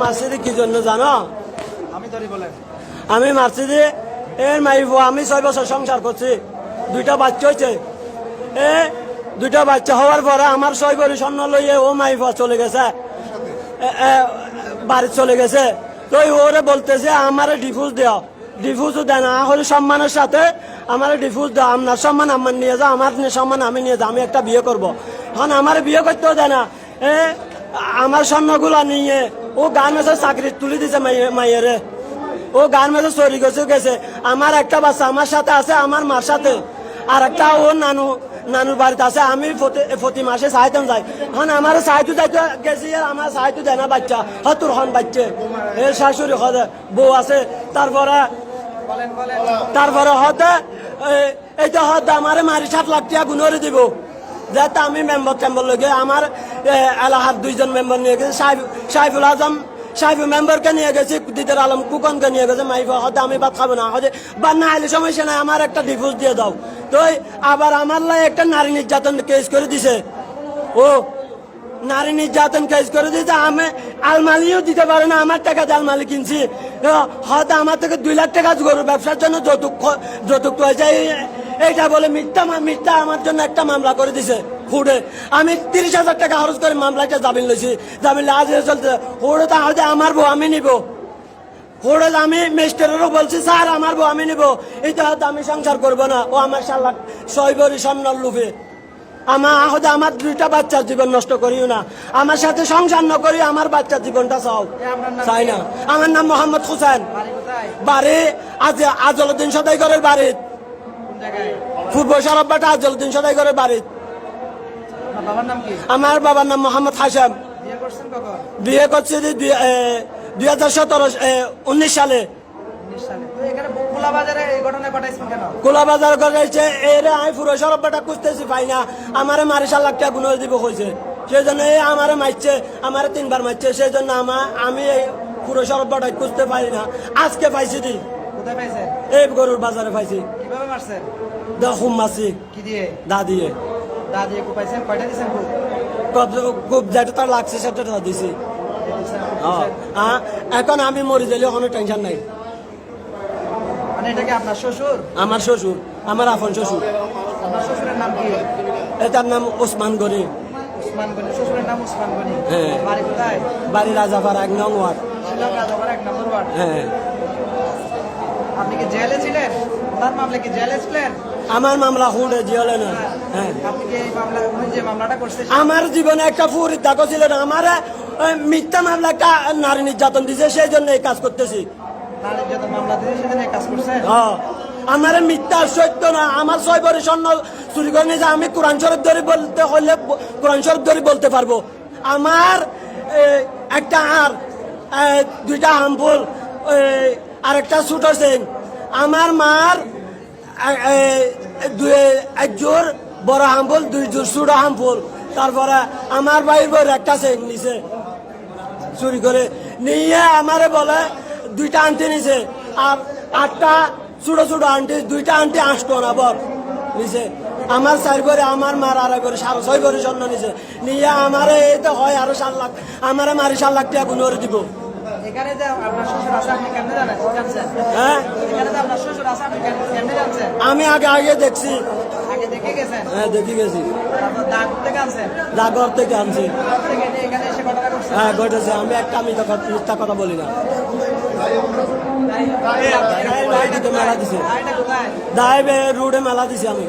মারছি কি জন্য জানো? আমি মারছি যে এর মাইফ, আমি 6 বছর সংসার করছি, 2টা বাচ্চা হয়েছে। দুইটা বাচ্চা হওয়ার পরে আমার 6 ভরি স্বর্ণ লইয়ে ও মাইফ চলে গেছে, বাড়ি চলে গেছে। তো ওরে বলতেছে আমারে ডিভোর্স দেওয়া, ডিভোর্সও দেয় না, হলে সম্মানের সাথে আমার ডিভোর্স দেওয়া, আপনার সম্মান আমার নিয়ে যাও, আমার সম্মান আমি নিয়ে যাও, আমি একটা বিয়ে করব। এখন আমার বিয়ে করতেও দেয় না, আমার স্বর্ণগুলা নিয়ে ও গার্মেন্টসে চাকরি তুলে দিছে মাইয়েরে, ও গার্মেন্টসে চুরি গেছে। আমার একটা বাচ্চা আমার সাথে আছে, আমার মার সাথে, আর একটা ও নানুর বাড়িতে আছে। আমি প্রতি মাসে সাহায্য যাই, এখন আমার সাহায্য যাইতে গেছি, আর আমার সাহায্য দেয় না বাচ্চা হতুর হন বাচ্চা, এর শাশুড়ি বউ আছে। তারপরে হতে এইটা হতে আমার মারি 7 লাখ টাকা গুণরে দিব, যাতে আমি মেম্বার লগে আমার এলাহার 2জন মেম্বার নিয়ে গেছে, সাইফুল আজম সাইফুল মেম্বারকে নিয়ে গেছি, দিদার আলম কুকনকে নিয়ে গেছে। মাইফা হতে আমি ভাত খাবো না, হতে বা না হলে সমস্যা নাই, আমার একটা ডিভোর্স দিয়ে দাও। তো আবার আমার লাই একটা নারী নির্যাতন কেস করে দিছে, ও নারী নির্যাতন কেস করে দিয়েছে। আমি আলমালিও দিতে পারে না, আমার টাকা দিয়ে আলমালি কিনছি, হয়তো আমার থেকে 2 লাখ টাকা গরু ব্যবসার জন্য যৌতুক হয়েছে। এইটা বলে মিথ্যা আমার জন্য একটা মামলা করে দিছে হুড়ে। আমি 30,000 টাকা খরচ করে মামলাটা জামিন লইছি, জামিন আজ চলছে। হুড়ে তাহলে আমার বউ আমি নিব, হুড়ে আমি মিস্টারেরও বলছি স্যার আমার বউ আমি নিব, এইটা হয়তো আমি সংসার করবো না। ও আমার 6 ভরি স্বর্ণর লোভে আমার 2টা বাচ্চার জীবন নষ্ট করিও না, আমার সাথে সংসার ন করি, আমার বাচ্চার জীবনটা চাই না। আমার নাম মোহাম্মদ হোসেন, বাড়ি আজলউদ্দিন সদাইগরের বাড়ি, পূর্ব সরববাটা আজলউদ্দিন সদাইগরের বাড়ি। আমার বাবার নাম মোহাম্মদ হাশেম। বিয়ে করছি 2019 সালে। কোলাবাজার ঘটাইছে, এরে আমি পুরো সরববাটা খুঁজতেছি পাই না, আমারে মারি 7 লাখ টাকা গুণ দিব কইছে। সেই জন্য আমারে মারছে, আমারে 3বার মারছে। সেই জন্য আমি এই পুরো সরববাটা খুঁজতে পারি না। আজকে পাইছি দি, এই গরুর বাজারে পাইছি। কিভাবে মারছেন? খুব মারছি, কি দিয়ে? দা দিয়ে। দা দিয়ে খুব পাইছেন? কয়টা দিয়েছেন? খুব যেটা তার লাগছে সেটা দিছি। এখন আমি মরে গেলে কোনো টেনশন নাই। মানে এটা কি আপনার শ্বশুর? আমার শ্বশুর, আমার আপন শ্বশুর। আপনার শ্বশুরের নাম কি? এটার নাম ওসমান গনি। ওসমান গনি, শ্বশুরের নাম ওসমান গনি। হ্যাঁ। বাড়ি কোথায়? বাড়ি রাজাপাড়া 1 নং ওয়ার্ড। শিলং রাজাপাড়া 1 নম্বর ওয়ার্ড। হ্যাঁ। আপনি কি জেলে ছিলেন? তার মামলা কি জেলে ছিলেন? আমার মামলা হুঁড়ে জিয়লে না। হ্যাঁ। আপনি কি এই মামলা, উনি যে মামলাটা করছেন, আমার জীবনে একটা ফুরির দাগ ছিল না, আমার মিথ্যা মামলা একটা নারী নির্যাতন দিছে, সেই জন্য এই কাজ করতেছি। নারী নির্যাতন মামলা দিয়ে সেদিন এই কাজ করছেন? হ্যাঁ। আমার মিথ্যা সত্য না, আমার 6 ভরি স্বর্ণ চুরি করে নিয়ে আমি কোরআন শরীফ ধরে বলতে হলে কোরআন শরীফ ধরে বলতে পারবো। আমার একটা আর 2টা হামফুল আর একটা ছোট চেন, আমার মার 1 জোর বড় হামফুল, 2 জোর ছোট হামফুল। তারপরে আমার ভাইয়ের বউর একটা চেন নিছে চুরি করে নিয়ে, আমারে বলে 2টা আনতে নিছে, আর 8টা ছোট ছোট আন্টি, 2টা আন্টি 8 টাকা বর নিছে। আমার 4 ভরি, আমার মার 2.5 ভরি, 6.5 ভরি স্বর্ণ নিছে নিয়ে আমারে এই তো হয় আরো 7 লাখ, আমারে মারি 7 লাখ টাকা গুণরে দিব। এখানে যে আপনার শ্বশুর আছে আপনি কেমনে জানছেন? হ্যাঁ, এখানে যে আপনার শ্বশুর আছে আপনি কেমনে জানছেন? আমি আগে দেখছি। আগে দেখে গেছেন? হ্যাঁ, দেখে গেছি। তারপর দাগ থেকে আনছেন? ডাকঘর থেকে আনছি। এখানে এসে ঘটনা করছেন? হ্যাঁ, ঘটেছে। আমি একটা মিথ্যা কথা বলি না। মেলা দিছে, এটা কোথায়? দাইবে রোডে মেলা দিছি আমি।